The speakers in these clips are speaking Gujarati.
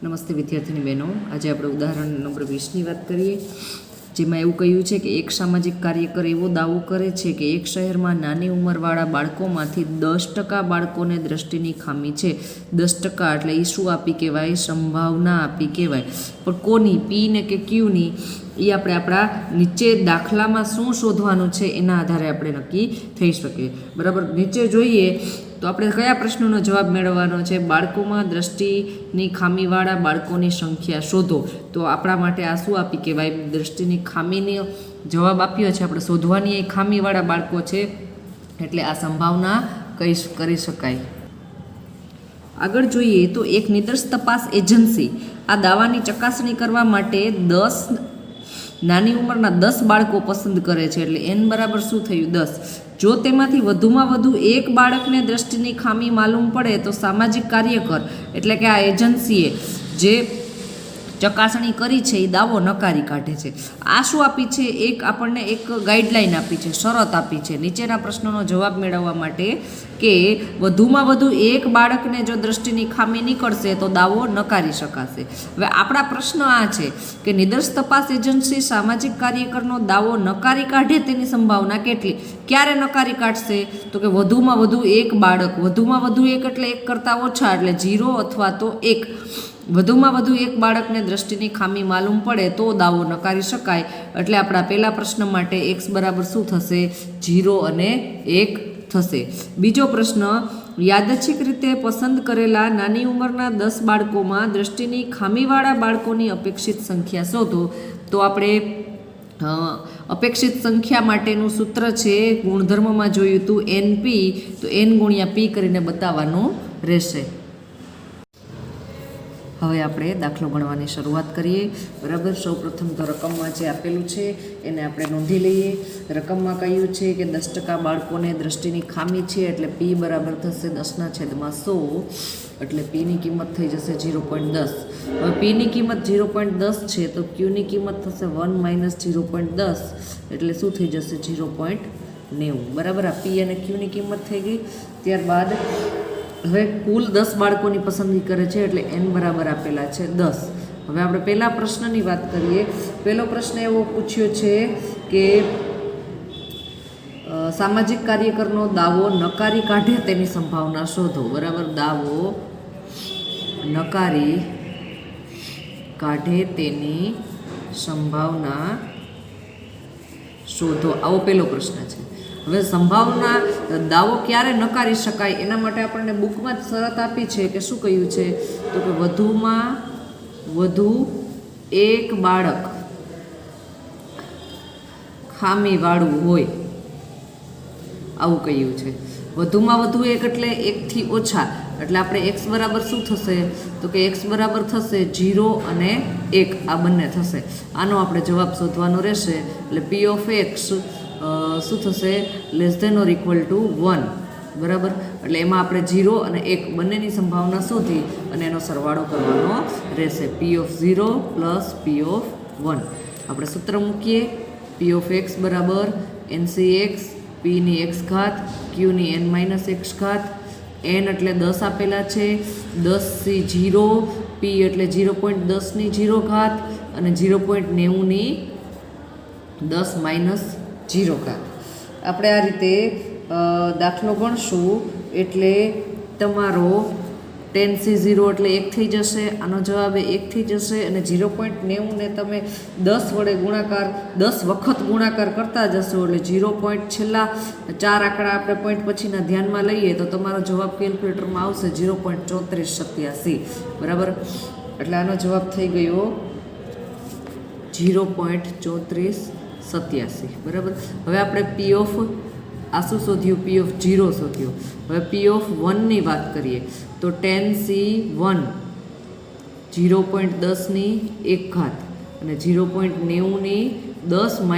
નમસ્તે વિદ્યાર્થીની બહેનો, આજે આપણે ઉદાહરણ નંબર 20ની વાત કરીએ, જેમાં એવું કહ્યું છે કે એક સામાજિક કાર્યકર એવો દાવો કરે છે કે એક શહેરમાં નાની ઉંમરવાળા બાળકોમાંથી 10% બાળકોને દ્રષ્ટિની ખામી છે. 10% એટલે એ શું આપી કહેવાય? સંભાવના આપી કહેવાય. પણ કોની? પી ને કે ક્યુની? એ આપણે આપણા નીચે દાખલામાં શું શોધવાનું છે એના આધારે આપણે નક્કી થઈ શકે. બરાબર, નીચે જોઈએ તો આપણે કયા પ્રશ્નોનો જવાબ મેળવવાનો છે? બાળકોમાં દ્રષ્ટિની ખામીવાળા બાળકોની સંખ્યા શોધો. તો આપણા માટે આ શું આપી કહેવાય? દ્રષ્ટિની ખામીનો જવાબ આપ્યો છે આપણે, શોધવાની એ ખામીવાળા બાળકો છે, એટલે આ સંભાવના કરી શકાય. આગળ જોઈએ તો એક નિદર્શ તપાસ એજન્સી આ દાવાની ચકાસણી કરવા માટે 10 નાની ઉંમરના 10 બાળકો પસંદ કરે છે. એટલે n બરાબર શું થયું? 10. જો તેમાંથી વધુમાં વધુ એક બાળકને દ્રષ્ટિની ખામી માલુમ પડે તો સામાજિક કાર્યકર એટલે કે આ એજન્સીએ જે ચકાસણી કરી છે એ દાવો નકારી કાઢે છે. આ શું આપી છે? આપણને એક ગાઈડલાઈન આપી છે, શરત આપી છે નીચેના પ્રશ્નોનો જવાબ મેળવવા માટે કે વધુમાં વધુ એક બાળકને જો દ્રષ્ટિની ખામી નીકળશે તો દાવો નકારી શકાશે. હવે આપણા પ્રશ્ન આ છે કે નિદર્શ તપાસ એજન્સી સામાજિક કાર્યકરનો દાવો નકારી કાઢે તેની સંભાવના કેટલી? ક્યારે નકારી કાઢશે? તો કે વધુમાં વધુ એક બાળક, વધુમાં વધુ એક એટલે એક કરતાં ઓછા એટલે 0 અથવા તો 1. વધુમાં વધુ એક બાળકને દ્રષ્ટિની ખામી માલુમ પડે તો દાવો નકારી શકાય. એટલે આપણા પહેલા પ્રશ્ન માટે x બરાબર શું થશે? 0 અને 1 થશે. બીજો પ્રશ્ન, યાદચ્છિક રીતે પસંદ કરેલા નાની ઉંમરના 10 બાળકોમાં દ્રષ્ટિની ખામીવાળા બાળકોની અપેક્ષિત સંખ્યા શોધો. તો આપણે અપેક્ષિત સંખ્યા માટેનું સૂત્ર છે, ગુણધર્મમાં જોયું હતું NP, તો n ગુણ્યા p કરીને બતાવવાનું રહેશે. હવે આપણે દાખલો ગણવાની શરૂઆત કરીએ. બરાબર, સૌપ્રથમ તો રકમમાં જે આપેલું છે એને આપણે નોંધી લઈએ. રકમમાં કહ્યું છે કે 10% બાળકોને દ્રષ્ટિની ખામી છે, એટલે p બરાબર થશે 10/100, એટલે pની કિંમત થઈ જશે 0.10. હવે pની કિંમત 0.10 છે તો qની કિંમત થશે 1 - 0.10, એટલે શું થઈ જશે? 0.90. બરાબર, આ p અને qની કિંમત થઈ ગઈ. ત્યારબાદ હવે કુલ 10 બાળકોની પસંદગી કરે છે, એટલે n બરાબર આપેલા છે 10. હવે આપણે પહેલા પ્રશ્નની વાત કરીએ. પહેલો પ્રશ્ન એવો પૂછ્યો છે કે સામાજિક કાર્યકરનો દાવો નકારી કાઢે તેની સંભાવના શોધો. બરાબર, દાવો નકારી કાઢે તેની સંભાવના શોધો, આવો પહેલો પ્રશ્ન છે. હવે સંભાવના દાવો ક્યારે નકારી શકાય એના માટે આપણને બુકમાં જ શરત આપી છે કે શું કહ્યું છે? તો કે વધુમાં વધુ એક બાળક ખામીવાળું હોય, આવું કહ્યું છે. વધુમાં વધુ એક એટલે 1 થી ઓછા, એટલે આપણે x બરાબર શું થશે? તો કે x બરાબર થશે 0 અને 1, આ બંને થશે. આનો આપણે જવાબ શોધવાનો રહેશે. એટલે p ઓફ x શું થશે? < <1. બરાબર, એટલે એમાં આપણે 0 અને 1 બંનેની સંભાવના શોધી અને એનો સરવાળો કરવાનો રહેશે. p of 0 plus p of 1. આપણે સૂત્ર મૂકીએ. p ઓફ x બરાબર NCx pની x ઘાત qની n - x ઘાત. n એટલે 10 આપેલા છે, 10 0, p એટલે 0.10ની 0 ઘાત અને 0.90ની 10 - 0 ઘાત. આપણે આ રીતે દાખલો ગણશું એટલે તમારો 10C0 એટલે 1 થઈ જશે. આનો જવાબ 1 થઈ જશે. અને 0.90 ને તમે 10 વડે ગુણાકાર 10 વખત ગુણાકાર કરતા જશો એટલે 0. છેલ્લા 4 આંકડા આપણે પોઈન્ટ પછીના ધ્યાનમાં લઈએ તો તમારો જવાબ કેલ્ક્યુલેટરમાં આવશે 0.3487. બરાબર, એટલે આનો જવાબ થઈ ગયો 0.3487. બરાબર, હવે આપણે p ઓફ આ શું શોધ્યું? p ઓફ 0 શોધ્યું. હવે p ઓફ 1ની વાત કરીએ તો 10C1 0.10ની 1 ઘાત અને 0.90ની 10 -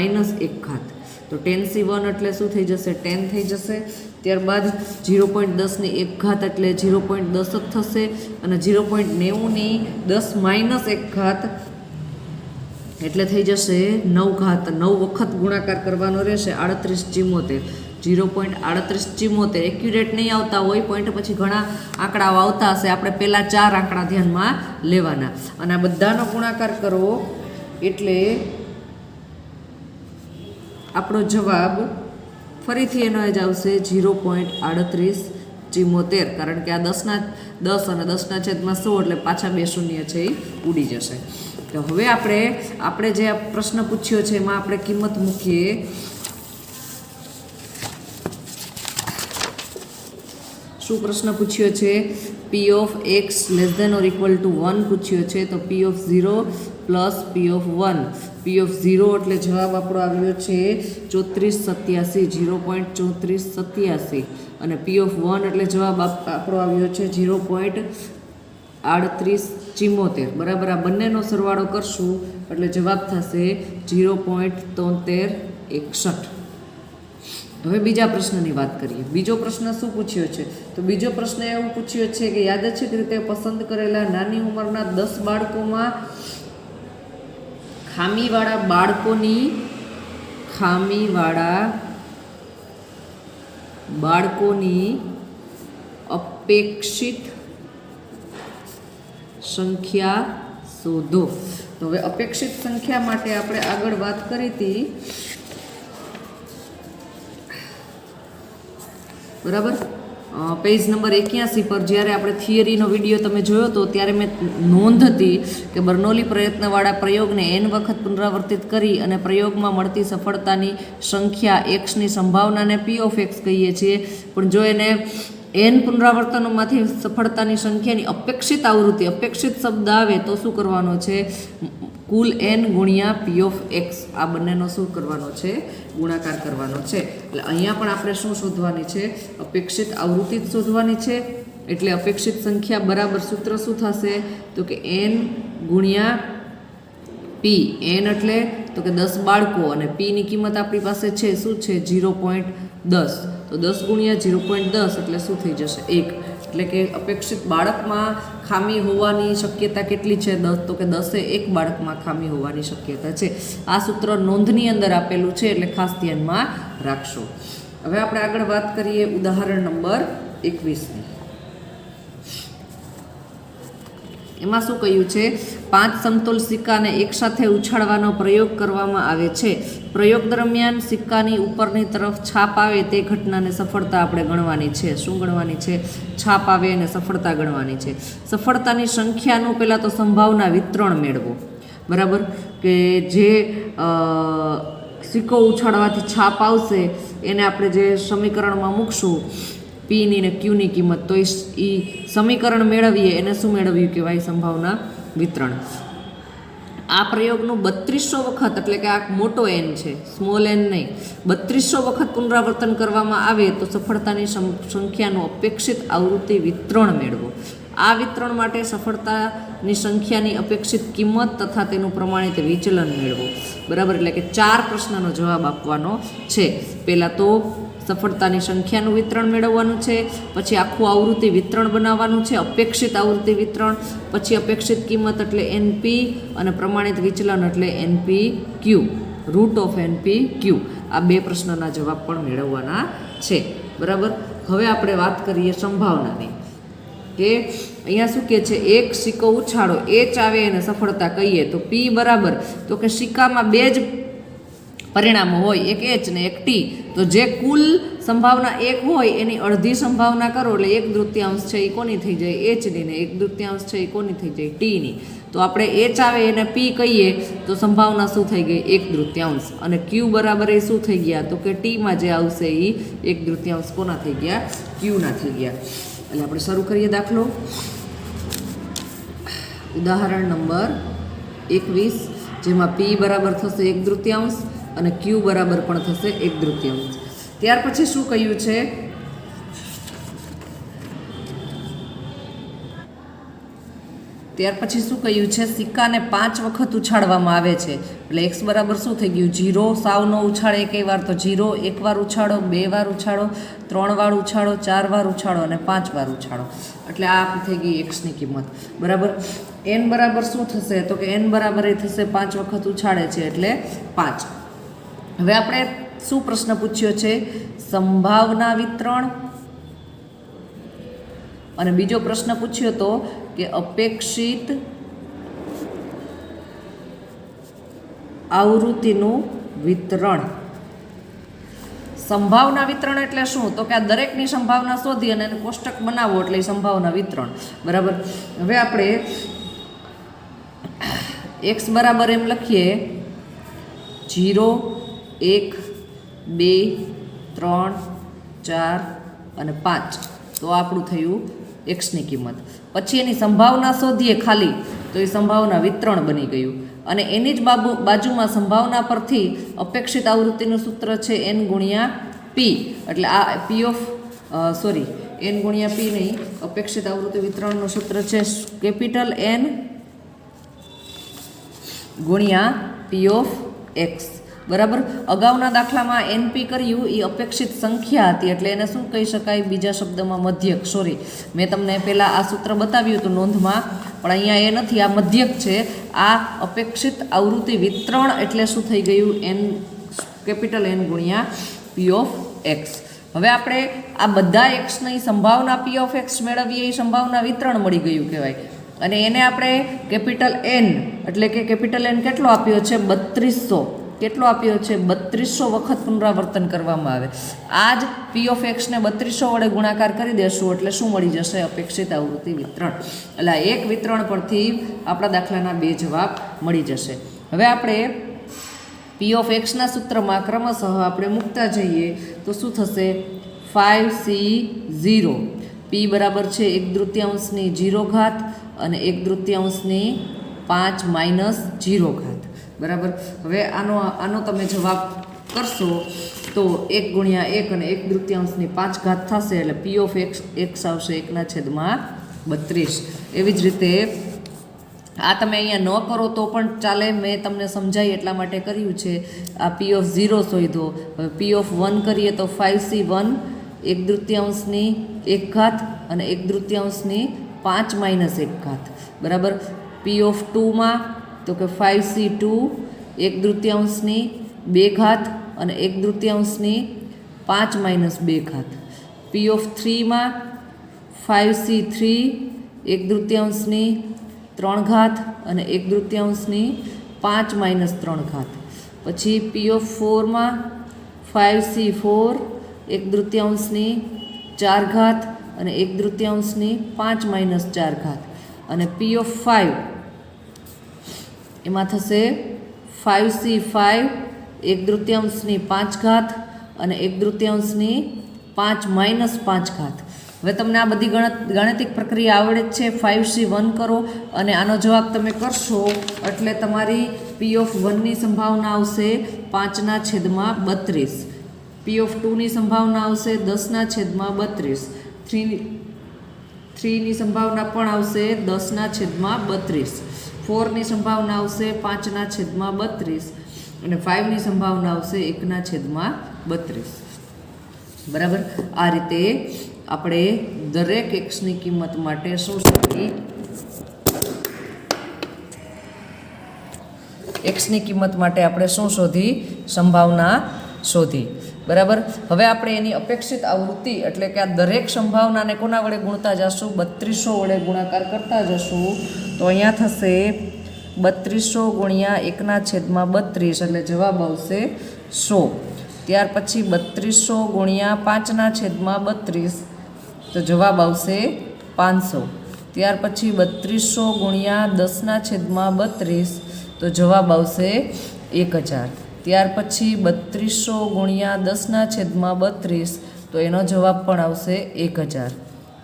1 ઘાત. તો 10C1 એટલે શું થઈ જશે? 10 થઈ જશે. ત્યારબાદ 0.10ની 1 ઘાત એટલે 0.10 જ થશે અને 0.90ની 10 - 1 ઘાત એટલે થઈ જશે 9 ઘાત. 9 વખત ગુણાકાર કરવાનો રહેશે, 38 74. 0.3874 એક્યુરેટ નહીં આવતા હોય, પોઈન્ટ પછી ઘણા આંકડાઓ આવતા હશે, આપણે પહેલાં 4 આંકડા ધ્યાનમાં લેવાના અને આ બધાનો ગુણાકાર કરવો એટલે આપણો જવાબ ફરીથી એનો જ આવશે 0.3874, કારણ કે આ 10 અને 10 છેદમાં 100 એટલે પાછા 2 શૂન્ય છે એ ઉડી જશે. તો હવે આપણે જે આ પ્રશ્ન પૂછ્યો છે એમાં આપણે કિંમત મૂકીએ. શું પ્રશ્ન પૂછ્યો છે? p of x less than or equal to 1 પૂછ્યો છે. તો p of 0 plus p of 1. p of 0 એટલે જવાબ આપણો આવ્યો છે 3487, 0.3487 અને p ઓફ 1 એટલે જવાબ આપણો આવ્યો છે 0.3874. બરાબર, આ બંનેનો સરવાળો કરશું એટલે જવાબ થશે 0.7361. હવે બીજા પ્રશ્નની વાત કરીએ. બીજો પ્રશ્ન શું પૂછ્યો છે? તો બીજો પ્રશ્ન એવું પૂછ્યો છે કે યાદચ્છિક રીતે પસંદ કરેલા નાની ઉંમરના 10 બાળકોમાં ખામીવાળા બાળકોની અપેક્ષિત સંખ્યા શોધો. તો હવે અપેક્ષિત સંખ્યા માટે આપણે આગળ વાત કરી હતી, બરાબર. પેજ નંબર 81 પર જ્યારે આપણે થિયરીનો વિડીયો તમે જોયો હતો ત્યારે મેં નોંધ હતી કે બર્નોલી પ્રયત્નવાળા પ્રયોગને n વખત પુનરાવર્તિત કરી અને પ્રયોગમાં મળતી સફળતાની સંખ્યા xની સંભાવનાને p ઓફ x કહીએ છીએ. પણ જો એને n પુનરાવર્તનોમાંથી સફળતાની સંખ્યાની અપેક્ષિત આવૃત્તિ, અપેક્ષિત શબ્દ આવે તો શું કરવાનો છે? કુલ n ગુણ્યા p ઓફ x, આ બંનેનો શું કરવાનો છે? ગુણાકાર કરવાનો છે. એટલે અહીંયા પણ આપણે શું શોધવાની છે? અપેક્ષિત આવૃત્તિ જ શોધવાની છે. એટલે અપેક્ષિત સંખ્યા બરાબર સૂત્ર શું થશે? તો કે n ગુણ્યા p. n એટલે તો કે 10 બાળકો અને p ની કિંમત આપણી પાસે છે શું છે? 0.10. તો 10 ગુણ્યા 0.10 એટલે શું થઈ જશે? 1. એટલે કે અપેક્ષિત બાળકમાં ખામી હોવાની શક્યતા કેટલી છે? 10. તો કે 10એ 1 બાળકમાં ખામી હોવાની શક્યતા છે. આ સૂત્ર નોંધની અંદર આપેલું છે એટલે ખાસ ધ્યાનમાં રાખશો. હવે આપણે આગળ વાત કરીએ ઉદાહરણ નંબર 21ની. એમાં શું કહ્યું છે? 5 સમતોલ સિક્કાને એકસાથે ઉછાળવાનો પ્રયોગ કરવામાં આવે છે. પ્રયોગ દરમિયાન સિક્કાની ઉપરની તરફ છાપ આવે તે ઘટનાને સફળતા આપણે ગણવાની છે. શું ગણવાની છે? છાપ આવે અને સફળતા ગણવાની છે. સફળતાની સંખ્યાનું પહેલાં તો સંભાવના વિતરણ મેળવો. બરાબર, કે જે સિક્કો ઉછાળવાથી છાપ આવશે એને આપણે જે સમીકરણમાં મૂકશું પીની ને ક્યુની કિંમત, તો એ સમીકરણ મેળવીએ એને શું મેળવ્યું કહેવાય? સંભાવના વિતરણ. આ પ્રયોગનું 3200 વખત, એટલે કે આ મોટો n છે, સ્મોલ n નહીં, 3200 વખત પુનરાવર્તન કરવામાં આવે તો સફળતાની સંખ્યાનું અપેક્ષિત આવૃત્તિ વિતરણ મેળવો. આ વિતરણ માટે સફળતાની સંખ્યાની અપેક્ષિત કિંમત તથા તેનું પ્રમાણિત વિચલન મેળવો. બરાબર, એટલે કે 4 પ્રશ્નનો જવાબ આપવાનો છે. પહેલાં તો સફળતાની સંખ્યાનું વિતરણ મેળવવાનું છે, પછી આખું આવૃત્તિ વિતરણ બનાવવાનું છે, અપેક્ષિત આવૃત્તિ વિતરણ, પછી અપેક્ષિત કિંમત એટલે NP અને પ્રમાણિત વિચલન એટલે NPQ, રૂટ ઓફ NPQ. આ 2 પ્રશ્નના જવાબ પણ મેળવવાના છે. બરાબર, હવે આપણે વાત કરીએ સંભાવનાની, કે અહીંયા શું કહે છે? એક સિક્કો ઉછાળો, H આવે એને સફળતા કહીએ તો P બરાબર, તો કે સિક્કામાં 2 જ પરિણામો હોય, એક H ને એક T. તો જે કુલ સંભાવના 1 હોય એની અડધી સંભાવના કરો એટલે 1/3 છે એ કોની થઈ જાય? Hની, ને 1/3 છે એ કોની થઈ જાય? Tની. તો આપણે H આવે એને P કહીએ તો સંભાવના શું થઈ ગઈ? 1/3. અને Q બરાબર એ શું થઈ ગયા? તો કે Tમાં જે આવશે એ 1/3 કોના થઈ ગયા? Qના થઈ ગયા. એટલે આપણે શરૂ કરીએ દાખલો. ઉદાહરણ નંબર 21, જેમાં P બરાબર થશે 1/3 અને Q બરાબર પણ થશે 1/3. ત્યાર પછી શું કહ્યું છે? સિક્કાને 5 વખત ઉછાળવામાં આવે છે. એટલે x બરાબર શું થઈ ગયું? 0. સાવ ન ઉછાળે એકેય વાર તો 0, 1 વાર ઉછાળો, 2 વાર ઉછાળો, 3 વાર ઉછાળો, 4 વાર ઉછાળો અને 5 વાર ઉછાળો. એટલે આ થઈ ગઈ xની કિંમત. બરાબર, n બરાબર શું થશે? તો કે n બરાબર એ થશે 5 વખત ઉછાળે છે એટલે 5. હવે આપણે શું પ્રશ્ન પૂછ્યો છે? સંભાવના વિતરણ. અને બીજો પ્રશ્ન પૂછ્યો તો કે અપેક્ષિત આવૃત્તિનું વિતરણ. સંભાવના વિતરણ એટલે શું? તો કે આ દરેકની સંભાવના શોધી અને એને કોષ્ટક બનાવો એટલે સંભાવના વિતરણ. બરાબર. હવે આપણે x બરાબર એમ લખીએ 0, 1, 2, 3, 4 અને 5. તો આપણું થયું એક્સની કિંમત. પછી એની સંભાવના શોધીએ ખાલી, તો એ સંભાવના વિતરણ બની ગયું. અને એની જ બાજુમાં સંભાવના પરથી અપેક્ષિત આવૃત્તિનું સૂત્ર છે n ગુણ્યા p. એટલે આ n ગુણ્યા p નહીં, અપેક્ષિત આવૃત્તિ વિતરણનું સૂત્ર છે કેપિટલ N ગુણ્યા p ઓફ x. બરાબર. અગાઉના દાખલામાં NP કર્યું એ અપેક્ષિત સંખ્યા હતી, એટલે એને શું કહી શકાય? બીજા શબ્દમાં મધ્યક. મેં તમને પહેલાં આ સૂત્ર બતાવ્યું હતું નોંધમાં, પણ અહીંયા એ નથી, આ મધ્યક છે. આ અપેક્ષિત આવૃત્તિ વિતરણ એટલે શું થઈ ગયું? કેપિટલ N ગુણ્યા p ઓફ x. હવે આપણે આ બધા એક્સની સંભાવના p ઓફ x મેળવીએ એ સંભાવના વિતરણ મળી ગયું કહેવાય. અને એને આપણે કેપિટલ N એટલે કે કેપિટલ N કેટલો આપ્યો છે? 3200. કેટલો આપ્યો છે? 3200 વખત પુનરાવર્તન કરવામાં આવે. આ જ p ઓફ x ને 3200 વડે ગુણાકાર કરી દેશું એટલે શું મળી જશે? અપેક્ષિત આવૃત્તિ વિતરણ. એટલે એક વિતરણ પરથી આપણા દાખલાના 2 જવાબ મળી જશે. હવે આપણે p ઓફ x ના સૂત્રમાં ક્રમશઃ આપણે મૂકતા જઈએ તો શું થશે? 5c0. p બરાબર છે 1/3 0 ઘાત અને 1/3 5 માઇનસ 0 ઘાત. બરાબર. હવે આનો તમે જવાબ કરશો તો 1 ગુણ્યા 1 અને 1/3 5 ઘાત થશે. એટલે p ઓફ x આવશે 1/32. એવી જ રીતે આ તમે અહીંયા ન કરો તો પણ ચાલે, મેં તમને સમજાય એટલા માટે કર્યું છે. આ p ઓફ 0 શોધો. હવે p ઓફ 1 કરીએ તો 5c1 1/3 1 ઘાત અને 1/3 5 માઇનસ 1 ઘાત. બરાબર. p ઓફ 2માં તો કે 5c2 1/3 2 ઘાત અને 1/3 5 માઇનસ 2 ઘાત. p ઓફ 3માં 5c3 1/3 3 ઘાત અને 1/3 5 માઇનસ 3 ઘાત. પછી p ઓફ 4માં 5c4 1/3 4 ઘાત અને 1/3 5 માઇનસ 4 ઘાત. અને p ઓફ 5 એમાં થશે 5c5 1/3 5 ઘાત અને 1/3 5 માઇનસ 5 ઘાત. હવે તમને આ બધી ગાણિતિક પ્રક્રિયા આવડે જ છે. 5c1 કરો અને આનો જવાબ તમે કરશો એટલે તમારી p ઓફ 1ની સંભાવના આવશે 5/32. p ઓફ 2ની સંભાવના આવશે 10/32. 3ની સંભાવના પણ આવશે 10/32. 4ની સંભાવના આવશે 5/32 અને 5ની સંભાવના આવશે 1/32. બરાબર. આ રીતે આપણે દરેક એક્સની કિંમત માટે શું શોધી? એક્સની કિંમત માટે આપણે શું શોધી? સંભાવના શોધી. બરાબર. હવે આપણે એની અપેક્ષિત આવૃત્તિ એટલે કે આ દરેક સંભાવનાને કોના વડે ગુણતા જશું? 3200 વડે ગુણાકાર કરતા જશું. તો અહીંયા થશે 3200 ગુણ્યા 1/32 એટલે જવાબ આવશે 100. ત્યાર પછી 3200 ગુણ્યા 5/32 તો જવાબ આવશે 500. ત્યાર પછી 3200 ગુણ્યા 10/32 તો જવાબ આવશે 1000. ત્યાર પછી 3200 ગુણ્યા 10/32 તો એનો જવાબ પણ આવશે 1000.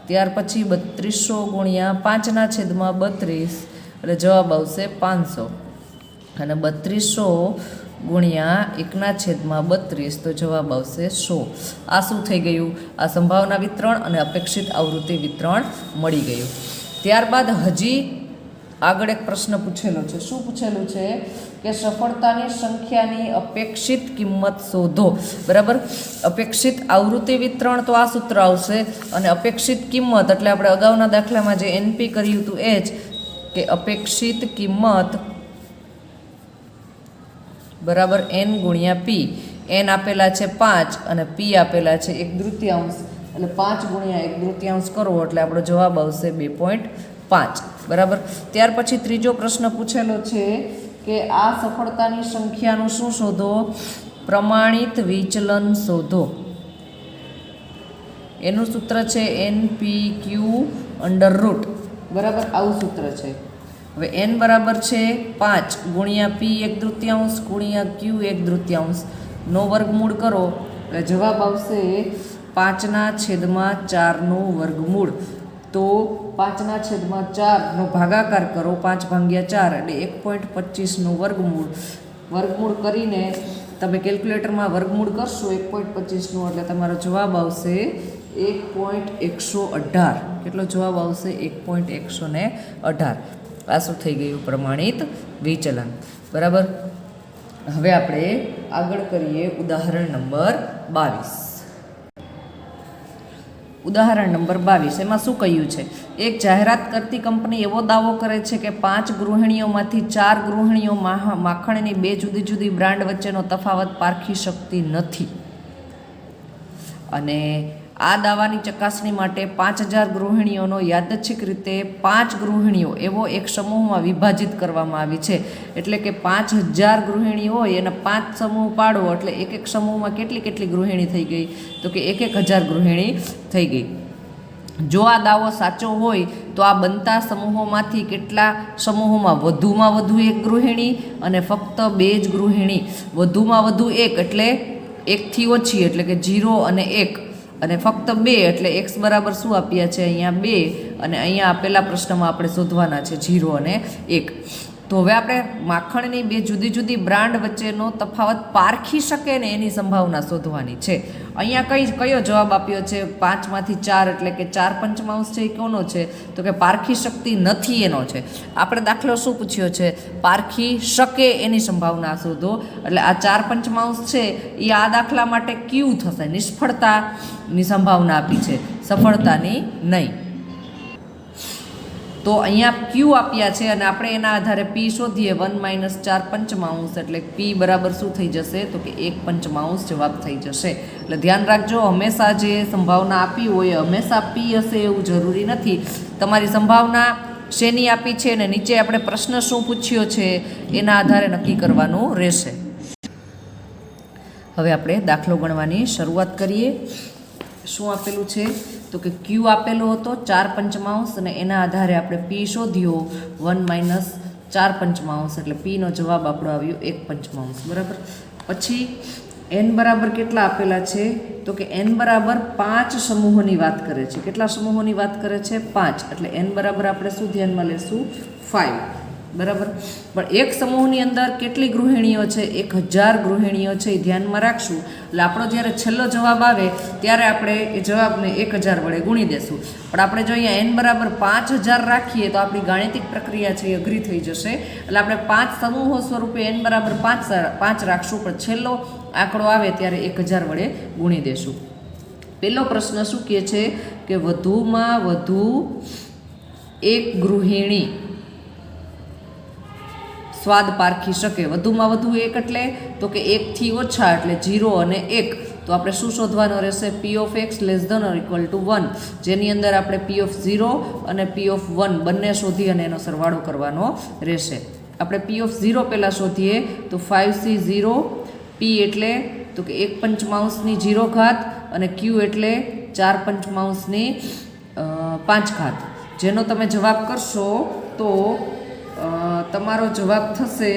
ત્યાર પછી 3200 ગુણ્યા 5/32 એટલે જવાબ આવશે 500. અને 3200 ગુણ્યા 1/32 તો જવાબ આવશે 100. આ શું થઈ ગયું? આ સંભાવના વિતરણ અને અપેક્ષિત આવૃત્તિ વિતરણ મળી ગયું. ત્યારબાદ હજી આગળ એક પ્રશ્ન પૂછેલો છે. શું પૂછેલું છે? કે સફળતાની સંખ્યાની અપેક્ષિત કિંમત શોધો. બરાબર. અપેક્ષિત આવૃત્તિ વિતરણ તો આ સૂત્ર આવશે અને અપેક્ષિત કિંમત એટલે આપણે અગાઉના દાખલામાં જે NP કર્યું હતું એ જ કે અપેક્ષિત કિંમત બરાબર n ગુણ્યા p. એન આપેલા છે 5 અને પી આપેલા છે 1/3, એટલે 5 ગુણ્યા 1/3 કરો એટલે આપણો જવાબ આવશે 2.5. બરાબર. ત્યાર પછી ત્રીજો પ્રશ્ન પૂછેલો છે કે આ સફળતાની સંખ્યાનું શું શોધો? પ્રમાણિત વિચલન શોધો. એનું સૂત્ર છે NPQ √. બરાબર, આવું સૂત્ર છે. હવે n બરાબર છે 5 ગુણ્યા p 1/3 ગુણ્યા q 1/3 નો વર્ગમૂળ કરો એટલે જવાબ આવશે 5/4 નું વર્ગમૂળ. તો 5/4 નો ભાગાકાર કરો, 5/4 એટલે 1.25 નું વર્ગમૂળ. વર્ગમૂળ કરીને તમે કેલ્ક્યુલેટરમાં વર્ગમૂળ કરશો 1.25 નું એટલે તમારો જવાબ આવશે 1.118. કેટલો જવાબ આવશે? 1.118. આ શું થઈ ગયું? પ્રમાણિત વિચલન. બરાબર. હવે આપણે આગળ કરીએ ઉદાહરણ નંબર 22. ઉદાહરણ નંબર 22 એમાં શું કહ્યું છે? એક જાહેરાત કરતી કંપની એવો દાવો કરે છે કે 5 ગૃહિણીઓમાંથી 4 ગૃહિણીઓ માખણની 2 જુદી જુદી બ્રાન્ડ વચ્ચેનો તફાવત પારખી શકતી નથી, અને આ દાવાની ચકાસણી માટે 5000 ગૃહિણીઓનો યાદચ્છિક રીતે 5 ગૃહિણીઓ એવો એક સમૂહમાં વિભાજિત કરવામાં આવી છે. એટલે કે 5000 ગૃહિણી હોય એના 5 સમૂહ પાડો એટલે એક એક સમૂહમાં કેટલી ગૃહિણી થઈ ગઈ? તો કે 1000 ગૃહિણી થઈ ગઈ. જો આ દાવો સાચો હોય તો આ બનતા સમૂહોમાંથી કેટલા સમૂહોમાં વધુમાં વધુ એક ગૃહિણી અને ફક્ત 2 જ ગૃહિણી? વધુમાં વધુ એક એટલે 1 થી ઓછી એટલે કે 0 અને 1, અને ફક્ત 2 એટલે x બરાબર શું આપ્યા છે અહીંયા 2, અને અહીંયા આપેલા પ્રશ્નમાં આપણે શોધવાના છે 0 અને 1. તો હવે આપણે માખણની 2 જુદી જુદી બ્રાન્ડ વચ્ચેનો તફાવત પારખી શકે ને એની સંભાવના શોધવાની છે. અહીંયા કયો જવાબ આપ્યો છે? 5માંથી 4 એટલે કે 4/5 છે એ કોનો છે? તો કે પારખી શકતી નથી એનો છે. આપણે દાખલો શું પૂછ્યો છે? પારખી શકે એની સંભાવના શોધો. એટલે આ 4/5 છે એ આ દાખલા માટે ક્યુ થશે, નિષ્ફળતાની સંભાવના આપી છે, સફળતાની નહીં. તો અહીંયા ક્યુ આપ્યા છે અને આપણે એના આધારે પી શોધીએ. 1 - 4/5 એટલે પી બરાબર શું થઈ જશે? તો કે 1/5 જવાબ થઈ જશે. એટલે ધ્યાન રાખજો, હંમેશા જે સંભાવના આપી હોય હંમેશા પી હશે એવું જરૂરી નથી. તમારી સંભાવના શેની આપી છે અને નીચે આપણે પ્રશ્ન શું પૂછ્યો છે એના આધારે નક્કી કરવાનું રહેશે. હવે આપણે દાખલો ગણવાની શરૂઆત કરીએ. શું આપેલું છે? તો કે ક્યુ આપેલો હતો 4/5 અને એના આધારે આપણે પી શોધ્યો 1 - 4/5 એટલે પીનો જવાબ આપણો આવ્યો 1/5. બરાબર. પછી એન બરાબર કેટલા આપેલા છે? તો કે એન બરાબર 5 સમૂહોની વાત કરે છે. કેટલા સમૂહોની વાત કરે છે? 5. એટલે એન બરાબર આપણે શું ધ્યાનમાં લેશું? 5. બરાબર. પણ એક સમૂહની અંદર કેટલી ગૃહિણીઓ છે? 1000 ગૃહિણીઓ છે એ ધ્યાનમાં રાખશું. એટલે આપણો જ્યારે છેલ્લો જવાબ આવે ત્યારે આપણે એ જવાબને 1000 વડે ગુણી દેશું. પણ આપણે જો અહીંયા એન બરાબર 5000 રાખીએ તો આપણી ગાણિતિક પ્રક્રિયા છે એ અઘરી થઈ જશે. એટલે આપણે 5 સમૂહો સ્વરૂપે એન બરાબર 5 રાખશું, પણ છેલ્લો આંકડો આવે ત્યારે 1000 વડે ગુણી દેશું. પહેલો પ્રશ્ન શું કહે છે કે વધુમાં વધુ એક ગૃહિણી સ્વાદ પારખી શકે. વધુમાં વધુ એક એટલે તો કે 1 થી ઓછા એટલે 0 અને 1. તો આપણે શું શોધવાનો રહેશે? p of x < ≤ 1, જેની અંદર આપણે p of 0 અને p of 1 બંને શોધી અને એનો સરવાળો કરવાનો રહેશે. આપણે p of 0 પહેલાં શોધીએ તો 5c0, p એટલે તો કે 1/5 0 ઘાત અને q એટલે 4/5 5 ઘાત. જેનો તમે જવાબ કરશો તો તમારો જવાબ થશે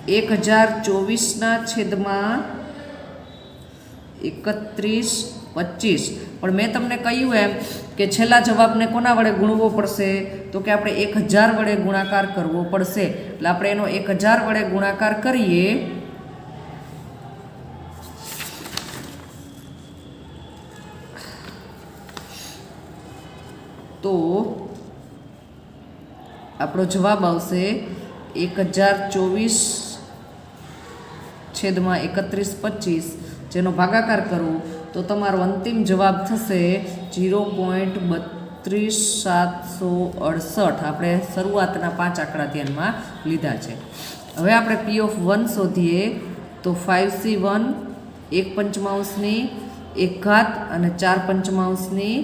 1024/3125. પણ મેં તમને કહ્યું એમ કે છેલ્લા જવાબને કોના વડે ગુણવો પડશે? તો કે આપણે 1000 વડે ગુણાકાર કરવો પડશે. એટલે આપણે એનો 1000 વડે ગુણાકાર કરીએ તો આપણો જવાબ આવશે 1024/3125, જેનો ભાગાકાર કરવો તો તમારો અંતિમ જવાબ થશે 0.32768. આપણે શરૂઆતના 5 આંકડા ધ્યાનમાં લીધા છે. હવે આપણે p of 1 શોધીએ તો 5c1 1 પંચમાંશની 1 ઘાત અને 4 પંચમાંશની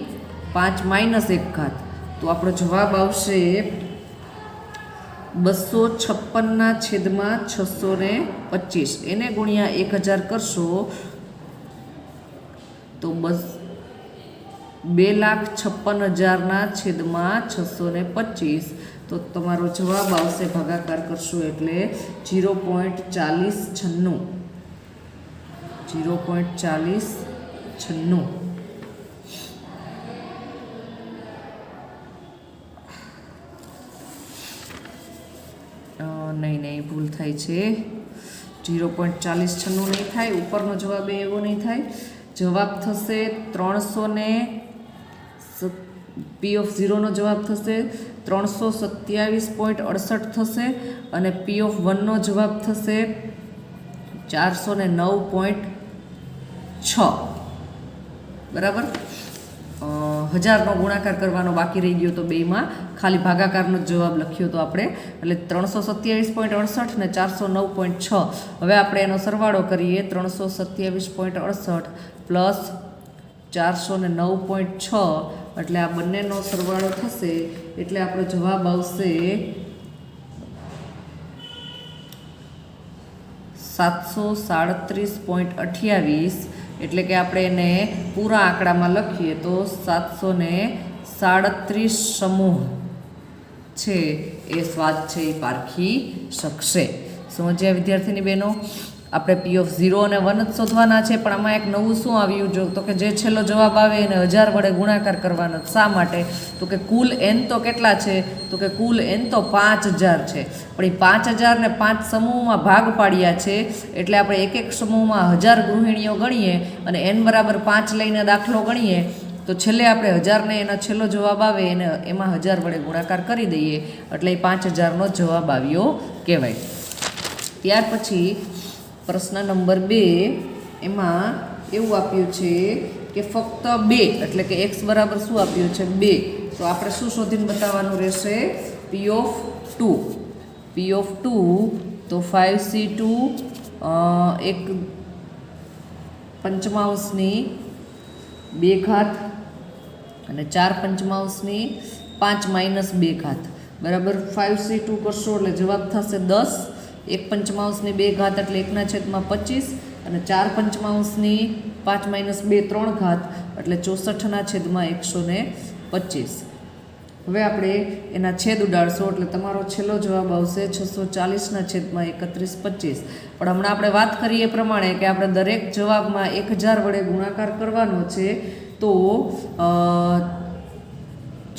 5 માઇનસ 1 ઘાત. તો આપણો જવાબ આવશે 256/625. એને ગુણ્યા 1000 કરશો તો 2,56,000/625. તો તમારો જવાબ આવશે, ભાગાકાર કરશો એટલે 0.4096. 0.4096. નહીં ભૂલ થાય છે. 0.4096 નહીં થાય. ઉપરનો જવાબ એવો નહીં થાય. જવાબ થશે 300 P(0) નો જવાબ થશે 327.68 થશે અને P(1) નો જવાબ થશે 409.6. બરાબર. 1000નો ગુણાકાર કરવાનો બાકી રહી ગયો, તો બેમાં ખાલી ભાગાકારનો જ જવાબ લખ્યો તો આપણે, એટલે 327.68 ને 409.6. હવે આપણે એનો સરવાળો કરીએ. 327.68 પ્લસ 409.6 એટલે આ બંનેનો સરવાળો થશે એટલે આપણો જવાબ આવશે 737.28. એટલે કે આપણે એને પૂરા આંકડામાં લખીએ તો 737 સમૂહ છે એ સ્વાદ છે એ પારખી શકશે. સમજ્યા વિદ્યાર્થીની બહેનો? આપણે P(0) અને 1 જ શોધવાના છે, પણ આમાં એક નવું શું આવ્યું જો તો કે જે છેલ્લો જવાબ આવે એને 1000 વડે ગુણાકાર કરવાનો. શા માટે? તો કે કુલ n તો કેટલા છે? તો કે કુલ n તો 5000 છે, પણ એ 5000 ને 5 સમૂહમાં ભાગ પાડ્યા છે એટલે આપણે એક એક સમૂહમાં 1000 ગૃહિણીઓ ગણીએ અને n બરાબર 5 લઈને દાખલો ગણીએ તો છેલ્લે આપણે 1000 ને એનો છેલ્લો જવાબ આવે એને એમાં 1000 વડે ગુણાકાર કરી દઈએ એટલે એ 5000નો જવાબ આવ્યો કહેવાય. ત્યાર પછી પ્રશ્ન નંબર 2 એમાં એવું આપ્યું છે કે ફક્ત 2 એટલે કે x બરાબર શું આપ્યું છે 2. તો આપણે શું શોધીને બતાવવાનું રહેશે? P(2). P(2) તો 5c2 1 પંચમાંશની 2 ઘાત અને 4 પંચમાંશની 5 માઇનસ 2 ઘાત બરાબર. 5c2 કરશો એટલે જવાબ થશે 10. 1 પંચમાંશની 2 ઘાત એટલે 1/25 અને 4 પંચમાંશની 5 માઇનસ 2 3 ઘાત એટલે 64/125. હવે આપણે એના છેદ ઉડાડશો એટલે તમારો છેલ્લો જવાબ આવશે 640/3125. પણ હમણાં આપણે વાત કરીએ એ પ્રમાણે કે આપણે દરેક જવાબમાં 1000 વડે ગુણાકાર કરવાનો છે, તો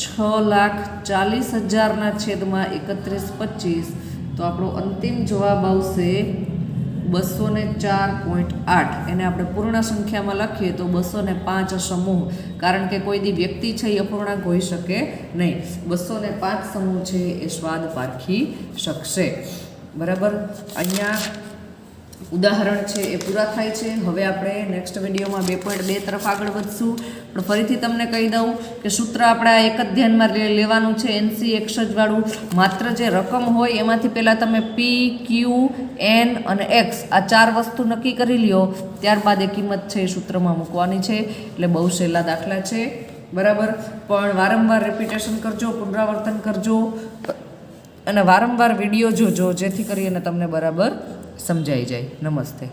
6,40,000/3125. તો આપણો અંતિમ જવાબ આવશે 204.8. એને આપણે પૂર્ણ સંખ્યામાં લખીએ તો 205 સમૂહ, કારણ કે કોઈ દી વ્યક્તિ છે એ અપૂર્ણાંક હોઈ શકે નહીં. 205 સમૂહ છે એ સ્વાદ પારખી શકશે. બરાબર. અહીંયા ઉદાહરણ છે એ પૂરા થાય છે. હવે આપણે નેક્સ્ટ વિડીયોમાં 2.2 તરફ આગળ વધશું. પણ ફરીથી તમને કહી દઉં કે સૂત્ર આપણે એક જ ધ્યાનમાં લેવાનું છે, NC વાળું. માત્ર જે રકમ હોય એમાંથી પહેલાં તમે P, Q, N અને X આ 4 વસ્તુ નક્કી કરી લ્યો, ત્યારબાદ એ કિંમત છે એ સૂત્રમાં મૂકવાની છે. એટલે બહુ સહેલા દાખલા છે. બરાબર. પણ વારંવાર રિપીટેશન કરજો, પુનરાવર્તન કરજો અને વારંવાર વિડીયો જોજો, જેથી કરીને તમને બરાબર સમજાઈ જાય. નમસ્તે.